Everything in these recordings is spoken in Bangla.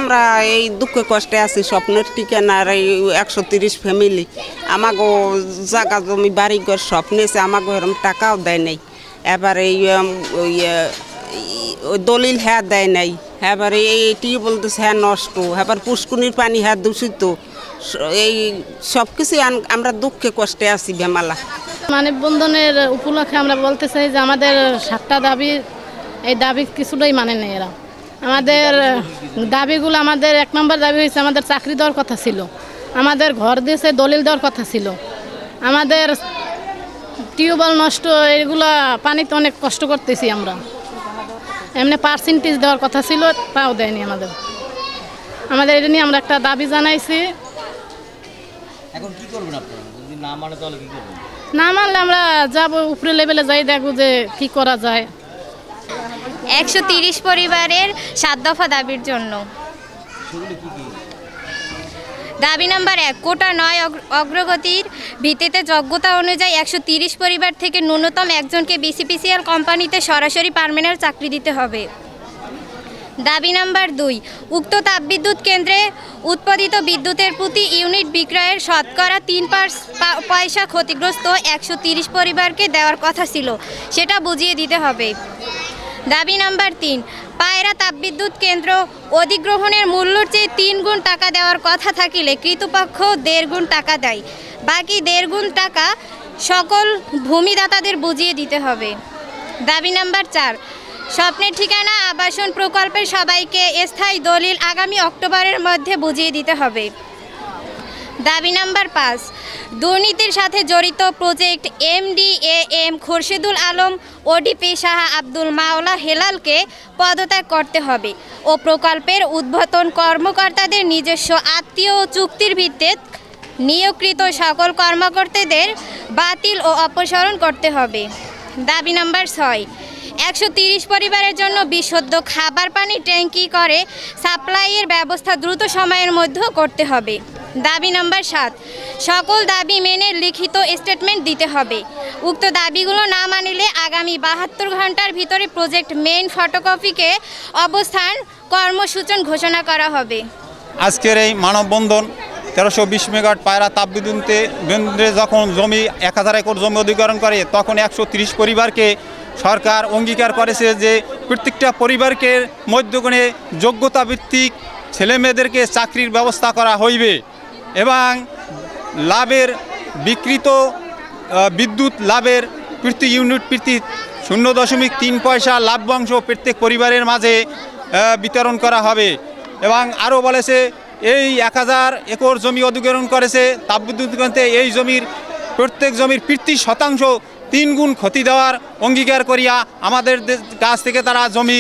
আমরা এই দুঃখে কষ্টে আছি। স্বপ্নের ঠিকানার এই 130 ফ্যামিলি আমাগো জায়গা জমি বাড়িঘর স্বপ্নেছে, আমাগো এরকম টাকাও দেয় নাই। এবার এই দলিল হ্যাঁ দেয় নাই। এবার এইটি বলতেছে হ্যাঁ নষ্ট, এবার পুষ্কুনির পানি হ্যাঁ দূষিত। এই সব কিছু আমরা দুঃখে কষ্টে আছি বেমালা। মানববন্ধনের উপলক্ষে আমরা বলতে চাই যে আমাদের 7টা দাবি, এই দাবি কিছুটাই মানে নেই এরা। আমাদের দাবিগুলো, আমাদের 1 নম্বর দাবি হয়েছে আমাদের চাকরি দেওয়ার কথা ছিল, আমাদের ঘর দিয়েছে দলিল দেওয়ার কথা ছিল, আমাদের টিউবওয়েল নষ্ট, এগুলা পানিতে অনেক কষ্ট করতেছি আমরা। এমনি পার্সেন্টেজ দেওয়ার কথা ছিল, তাও দেয়নি আমাদের। এটা নিয়ে আমরা একটা দাবি জানাইছি। এখন কি করবেন আপনারা? যদি না মানে তাহলে কি করবেন? না মানলে আমরা যাব উপরে লেভেলে, যাই দেখব যে কি করা যায়। 130 পরিবারের 7 দফা দাবির জন্য। দাবি নাম্বার 1, কোটা 9 অগ্রগতির ভিত্তিতে যোগ্যতা অনুযায়ী 130 পরিবার থেকে ন্যূনতম একজনকে বিসিপিসিএল কোম্পানিতে সরাসরি পার্মানেন্ট চাকরি দিতে হবে। দাবি নাম্বার 2, উক্ত তাপবিদ্যুৎ কেন্দ্রে উৎপাদিত বিদ্যুতের প্রতি ইউনিট বিক্রয়ের শতকরা 3 পয়সা ক্ষতিগ্রস্ত 130 পরিবারকে দেওয়ার কথা ছিল, সেটা বুঝিয়ে দিতে হবে। দাবি নাম্বার 3, পায়রা তাপবিদ্যুৎ কেন্দ্র অধিগ্রহণের মূল্যের চেয়ে 3 গুণ টাকা দেওয়ার কথা থাকিলে কৃতপক্ষ 1.5 গুণ টাকা দেয়, বাকি 1.5 গুণ টাকা সকল ভূমিদাতাদের বুঝিয়ে দিতে হবে। দাবি নাম্বার 4, স্বপ্নের ঠিকানা আবাসন প্রকল্পের সবাইকে স্থায়ী দলিল আগামী অক্টোবরের মধ্যে বুঝিয়ে দিতে হবে। দাবি নাম্বার 5, দুর্নীতির সাথে জড়িত project MDAM Khorshedul Alam ODP Shah Abdul মাওলা হেলালকে পদত্যাগ করতে হবে ও প্রকল্পের উদ্বোধন কর্মকর্তাদের নিজস্ব আত্মীয় ও চুক্তির ভিত্তিতে নিয়োগকৃত সকল কর্মকর্তাদের বাতিল ও অপসারণ করতে হবে। দাবি নাম্বার 6, 130 পরিবারের জন্য বিশুদ্ধ খাবার পানি ট্যাঙ্কি করে সাপ্লাইয়ের ব্যবস্থা দ্রুত সময়ের মধ্যে করতে হবে। দাবি নাম্বার 7, সকল দাবি মেনে লিখিত স্টেটমেন্ট দিতে হবে। উক্ত দাবিগুলো না মানিলে আগামী 72 ঘন্টার ভিতরে প্রজেক্ট মেইন ফটোকপিকে অবস্থান কর্মসূচি ঘোষণা করা হবে। আজকের এই মানববন্ধন 1320 মেগাওয়াট পায়রা তাপবিদ্যুৎ কেন্দ্রে যখন জমি 1000 একর জমি অধিগ্রহণ করে, তখন 130 পরিবারকে সরকার অঙ্গীকার করেছে যে প্রত্যেকটা পরিবারকে মধ্যগণে যোগ্যতা ভিত্তিক ছেলেমেয়েদেরকে চাকরির ব্যবস্থা করা হইবে এবং লাভের বিকৃত বিদ্যুৎ লাভের প্রতি ইউনিট প্রতি 0.3 পয়সা লাভ্যাংশ প্রত্যেক পরিবারের মাঝে বিতরণ করা হবে। এবং আরও বলেছে এই 1000 একর জমি অধিগ্রহণ করেছে তাপবিদ্যুৎ কেন্দ্রে, এই জমির প্রত্যেক জমির প্রতি শতাংশ 3 গুণ ক্ষতি দেওয়ার অঙ্গীকার করিয়া আমাদের কাছ থেকে তারা জমি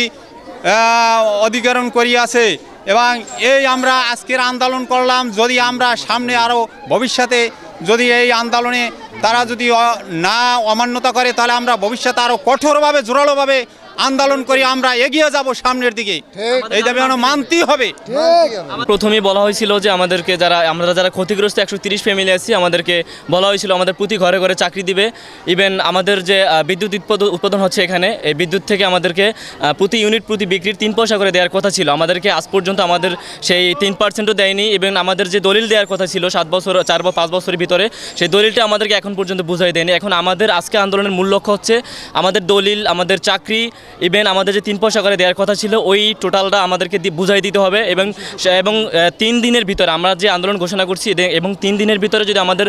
অধিগ্রহণ করিয়াছে। এবং এই আমরা আজকের আন্দোলন করলাম, যদি আমরা সামনে আরও ভবিষ্যতে যদি এই আন্দোলনে তারা যদি না অমান্যতা করে, তাহলে আমরা ভবিষ্যতে আরও কঠোরভাবে জোরালোভাবে আন্দোলন করি, আমরা এগিয়ে যাব সামনের দিকে। এই দাবি মানতেই হবে। প্রথমেই বলা হয়েছিল যে আমাদেরকে আমরা যারা ক্ষতিগ্রস্ত 130 ফ্যামিলি আছি, আমাদেরকে বলা হয়েছিল আমাদের প্রতি ঘরে ঘরে চাকরি দিবে। ইভেন আমাদের যে বিদ্যুৎ উৎপাদন হচ্ছে এখানে, এই বিদ্যুৎ থেকে আমাদেরকে প্রতি ইউনিট প্রতি বিক্রির 3 পয়সা করে দেওয়ার কথা ছিল। আমাদেরকে আজ পর্যন্ত আমাদের সেই 3%ও দেয়নি। এবং আমাদের যে দলিল দেওয়ার কথা ছিল 7 বছর 4 বা 5 বছরের ভিতরে, সেই দলিলটা আমাদেরকে এখন পর্যন্ত বুঝাই দেয়নি। এখন আমাদের আজকে আন্দোলনের মূল লক্ষ্য হচ্ছে আমাদের দলিল, আমাদের চাকরি, ইভেন আমাদের যে 3 পয়সা করে দেওয়ার কথা ছিল ওই টোটালটা আমাদেরকে বুঝাই দিতে হবে। এবং 3 দিনের ভিতরে আমরা যে আন্দোলন ঘোষণা করছি, এবং 3 দিনের ভিতরে যদি আমাদের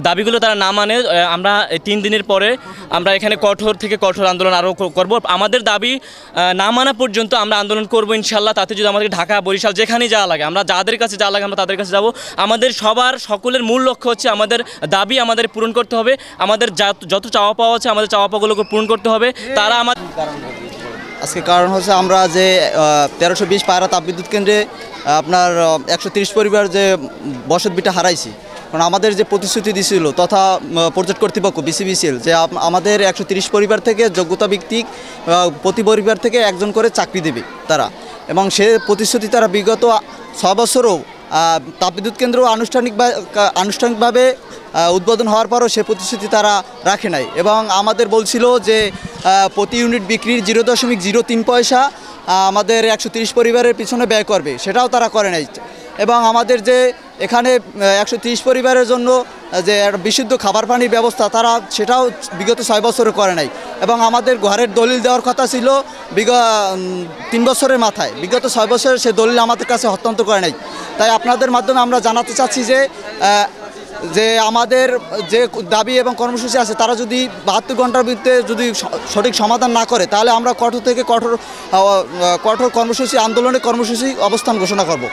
দাবিগুলো তারা না মানে, আমরা 3 দিনের পরে আমরা এখানে কঠোর থেকে কঠোর আন্দোলন আরও করব। আমাদের দাবি না মানা পর্যন্ত আমরা আন্দোলন করব ইনশাল্লাহ। তাতে যদি আমাদের ঢাকা, বরিশাল যেখানেই যাওয়া লাগে, আমরা যাদের কাছে যাওয়া লাগে আমরা তাদের কাছে যাব। আমাদের সকলের মূল লক্ষ্য হচ্ছে আমাদের দাবি আমাদের পূরণ করতে হবে। আমাদের যত চাওয়া পাওয়া আছে আমাদের চাওয়া পাওয়াগুলোকে পূরণ করতে হবে। তারা আমাদের আজকে কারণ হচ্ছে আমরা যে 1320 পায়রা তাপবিদ্যুৎ কেন্দ্রে আপনার 130 পরিবার যে বসতভিটা হারাইছি, কারণ আমাদের যে প্রতিশ্রুতি দিয়েছিল তথা প্রজেক্ট কর্তৃপক্ষ বিসিবিসিএল যে আমাদের 130 পরিবার থেকে যোগ্যতা ভিত্তিক প্রতি পরিবার থেকে একজন করে চাকরি দেবে তারা, এবং সে প্রতিশ্রুতি তারা বিগত 6 বছরও তাপবিদ্যুৎ কেন্দ্র আনুষ্ঠানিকভাবে উদ্বোধন হওয়ার পরও সে প্রতিশ্রুতি তারা রাখে নাই এবং আমাদের বলছিল যে প্রতি ইউনিট বিক্রির 0.03 পয়সা আমাদের 130 পরিবারের পিছনে ব্যয় করবে, সেটাও তারা করে নাই। এবং আমাদের যে এখানে 130 পরিবারের জন্য যে বিশুদ্ধ খাবার পানির ব্যবস্থা তারা সেটাও বিগত 6 বছরে করে নাই। এবং আমাদের ঘরের দলিল দেওয়ার কথা ছিল 3 বছরের মাথায়, বিগত 6 বছরে সে দলিল আমাদের কাছে হস্তান্তর করে নাই। তাই আপনাদের মাধ্যমে আমরা জানাতে চাচ্ছি যে আমাদের যে দাবি এবং কর্মসূচি আছে তারা যদি 72 ঘন্টার ভিতরে যদি সঠিক সমাধান না করে তাহলে আমরা কঠোর থেকে কঠোর কর্মসূচি আন্দোলনের কর্মসূচি অবস্থান ঘোষণা করব।